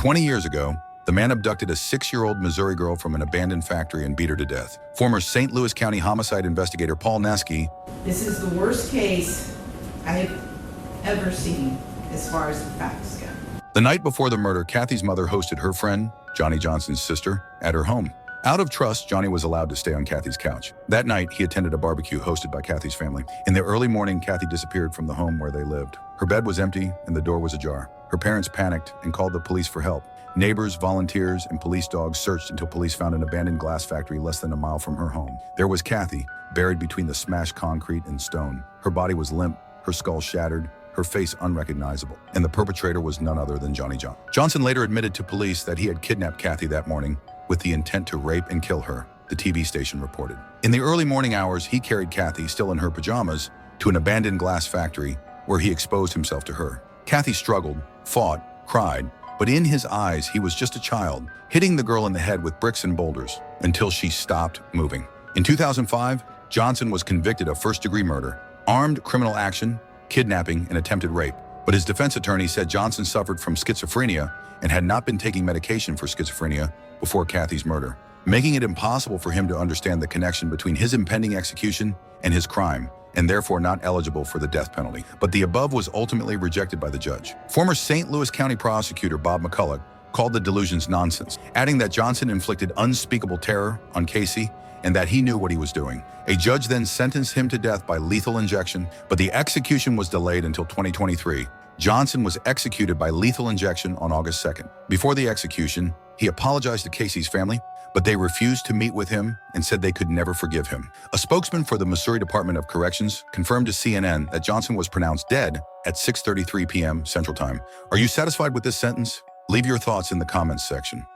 20 years ago, the man abducted a 6-year-old Missouri girl from an abandoned factory and beat her to death. Former St. Louis County homicide investigator Paul Neske. This is the worst case I have ever seen as far as the facts go. The night before the murder, Kathy's mother hosted her friend, Johnny Johnson's sister, at her home. Out of trust, Johnny was allowed to stay on Kathy's couch. That night, he attended a barbecue hosted by Kathy's family. In the early morning, Kathy disappeared from the home where they lived. Her bed was empty and the door was ajar. Her parents panicked and called the police for help. Neighbors, volunteers, and police dogs searched until police found an abandoned glass factory less than a mile from her home. There was Kathy, buried between the smashed concrete and stone. Her body was limp, her skull shattered, her face unrecognizable, and the perpetrator was none other than Johnny Johnson. Johnson later admitted to police that he had kidnapped Kathy that morning with the intent to rape and kill her, the TV station reported. In the early morning hours, he carried Kathy, still in her pajamas, to an abandoned glass factory where he exposed himself to her. Kathy struggled, fought, cried, but in his eyes, he was just a child, hitting the girl in the head with bricks and boulders until she stopped moving. In 2005, Johnson was convicted of first-degree murder, armed criminal action, kidnapping, and attempted rape. But his defense attorney said Johnson suffered from schizophrenia and had not been taking medication for schizophrenia before Kathy's murder, making it impossible for him to understand the connection between his impending execution and his crime, and therefore not eligible for the death penalty. But the above was ultimately rejected by the judge. Former St. Louis County prosecutor Bob McCulloch called the delusions nonsense, adding that Johnson inflicted unspeakable terror on Casey and that he knew what he was doing. A judge then sentenced him to death by lethal injection, but the execution was delayed until 2023. Johnson was executed by lethal injection on August 2nd. Before the execution, he apologized to Casey's family, but they refused to meet with him and said they could never forgive him. A spokesman for the Missouri Department of Corrections confirmed to CNN that Johnson was pronounced dead at 6:33 p.m. Central Time. Are you satisfied with this sentence? Leave your thoughts in the comments section.